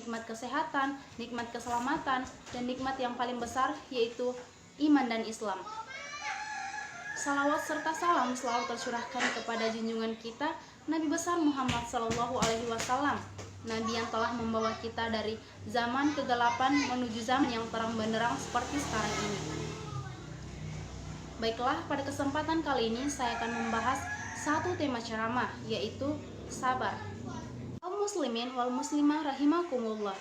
nikmat kesehatan, nikmat keselamatan, dan nikmat yang paling besar yaitu iman dan Islam. Salawat serta salam selalu tercurahkan kepada junjungan kita Nabi besar Muhammad SAW, Nabi yang telah membawa kita dari zaman kegelapan menuju zaman yang terang benderang seperti sekarang ini. Baiklah, pada kesempatan kali ini saya akan membahas satu tema ceramah, yaitu sabar. Kaum muslimin wal muslimah rahimakumullah.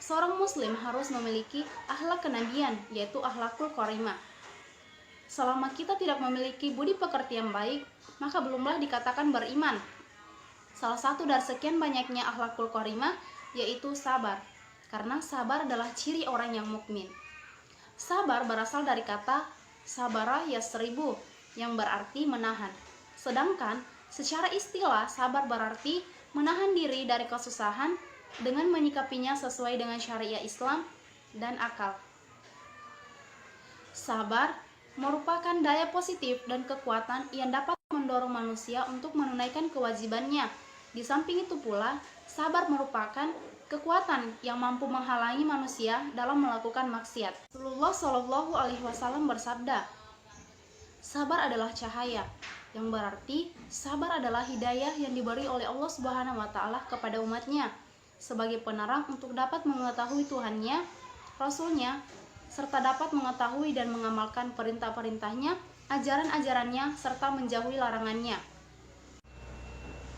Seorang muslim harus memiliki akhlak kenabian, yaitu akhlakul karimah. Selama kita tidak memiliki budi pekerti yang baik, maka belumlah dikatakan beriman. Salah satu dari sekian banyaknya akhlakul karimah yaitu sabar, karena sabar adalah ciri orang yang mukmin. Sabar berasal dari kata sabara yasribu, yang berarti menahan. Sedangkan secara istilah sabar berarti menahan diri dari kesusahan dengan menyikapinya sesuai dengan syariat Islam dan akal. Sabar merupakan daya positif dan kekuatan yang dapat mendorong manusia untuk menunaikan kewajibannya. Di samping itu pula, sabar merupakan kekuatan yang mampu menghalangi manusia dalam melakukan maksiat. Rasulullah Shallallahu Alaihi Wasallam bersabda, sabar adalah cahaya, yang berarti sabar adalah hidayah yang diberi oleh Allah Subhanahu Wa Taala kepada umatnya sebagai penerang untuk dapat mengetahui Tuhannya, Rasulnya, serta dapat mengetahui dan mengamalkan perintah-perintahnya, ajaran-ajarannya, serta menjauhi larangannya.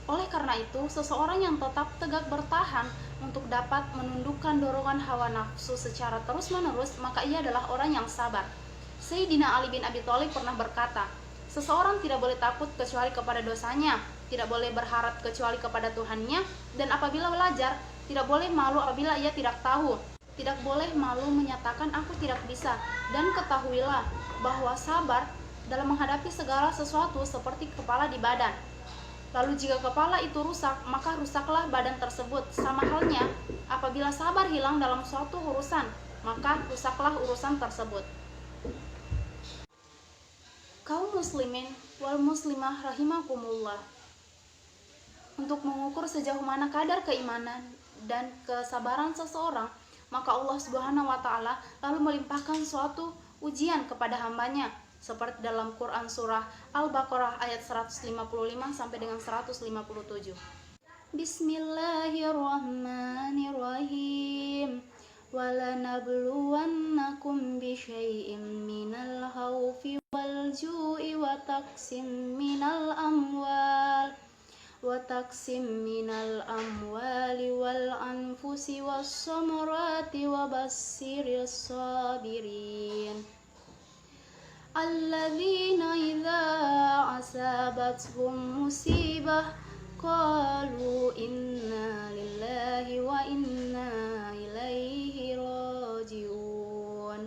Oleh karena itu, seseorang yang tetap tegak bertahan untuk dapat menundukkan dorongan hawa nafsu secara terus-menerus, maka ia adalah orang yang sabar. Sayyidina Ali bin Abi Thalib pernah berkata, seseorang tidak boleh takut kecuali kepada dosanya, tidak boleh berharap kecuali kepada Tuhannya, dan apabila belajar, tidak boleh malu apabila ia tidak tahu. Tidak boleh malu menyatakan aku tidak bisa, dan ketahuilah bahwa sabar dalam menghadapi segala sesuatu seperti kepala di badan. Lalu jika kepala itu rusak, maka rusaklah badan tersebut. Sama halnya, apabila sabar hilang dalam suatu urusan, maka rusaklah urusan tersebut. Kaum muslimin wal muslimah rahimakumullah. Untuk mengukur sejauh mana kadar keimanan dan kesabaran seseorang, maka Allah Subhanahu wa Ta'ala lalu melimpahkan suatu ujian kepada hambanya, seperti dalam Quran surah Al-Baqarah ayat 155 sampai dengan 157. Bismillahirrahmanirrahim. Walanabluwannakum bisyai'im minal khawfi wal ju'i wa taqsim minal amwali wal anfusi was samarati wa bassiris sabirin alladzina idza asabathum musibah qalu inna lillahi wa inna ilaihi raji'un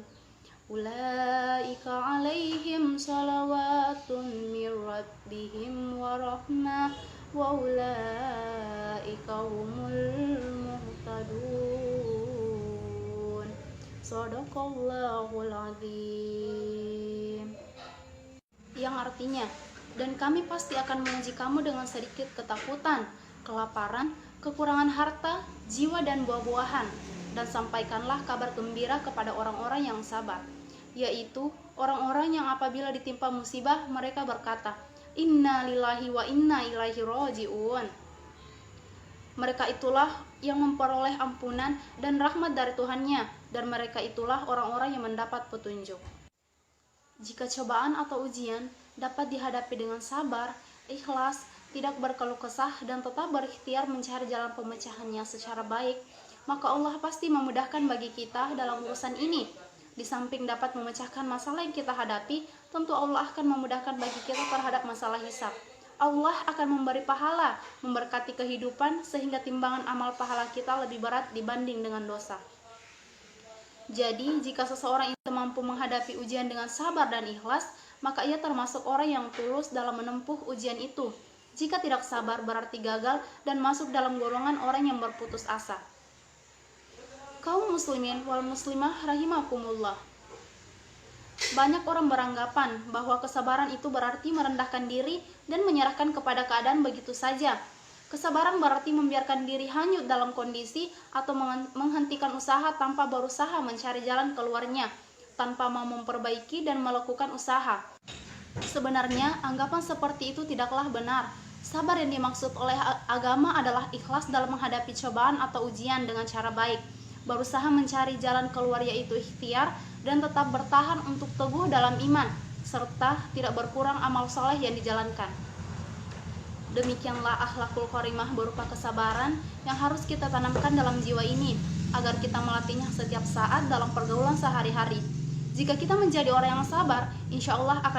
ulaika alaihim salawatun mir rabbihim wa rahmah wa ulaika humul muhtadun. Shadaqallahul azim. Yang artinya, dan kami pasti akan menguji kamu dengan sedikit ketakutan, kelaparan, kekurangan harta, jiwa dan buah-buahan, dan sampaikanlah kabar gembira kepada orang-orang yang sabar, yaitu orang-orang yang apabila ditimpa musibah mereka berkata, inna lillahi wa inna ilaihi raji'un. Mereka itulah yang memperoleh ampunan dan rahmat dari Tuhannya, dan mereka itulah orang-orang yang mendapat petunjuk. Jika cobaan atau ujian dapat dihadapi dengan sabar, ikhlas, tidak berkeluh kesah, dan tetap berikhtiar mencari jalan pemecahannya secara baik, maka Allah pasti memudahkan bagi kita dalam urusan ini. Di samping dapat memecahkan masalah yang kita hadapi, tentu Allah akan memudahkan bagi kita terhadap masalah hisab. Allah akan memberi pahala, memberkati kehidupan, sehingga timbangan amal pahala kita lebih berat dibanding dengan dosa. Jadi, jika seseorang itu mampu menghadapi ujian dengan sabar dan ikhlas, maka ia termasuk orang yang tulus dalam menempuh ujian itu. Jika tidak sabar, berarti gagal dan masuk dalam golongan orang yang berputus asa. Kaum muslimin wal muslimah rahimakumullah. Banyak orang beranggapan bahwa kesabaran itu berarti merendahkan diri dan menyerahkan kepada keadaan begitu saja. Kesabaran berarti membiarkan diri hanyut dalam kondisi atau menghentikan usaha tanpa berusaha mencari jalan keluarnya, tanpa mau memperbaiki dan melakukan usaha. Sebenarnya, anggapan seperti itu tidaklah benar. Sabar yang dimaksud oleh agama adalah ikhlas dalam menghadapi cobaan atau ujian dengan cara baik, berusaha mencari jalan keluar yaitu ikhtiar, dan tetap bertahan untuk teguh dalam iman, serta tidak berkurang amal soleh yang dijalankan. Demikianlah akhlakul karimah berupa kesabaran yang harus kita tanamkan dalam jiwa ini, agar kita melatihnya setiap saat dalam pergaulan sehari-hari. Jika kita menjadi orang yang sabar, insya Allah akan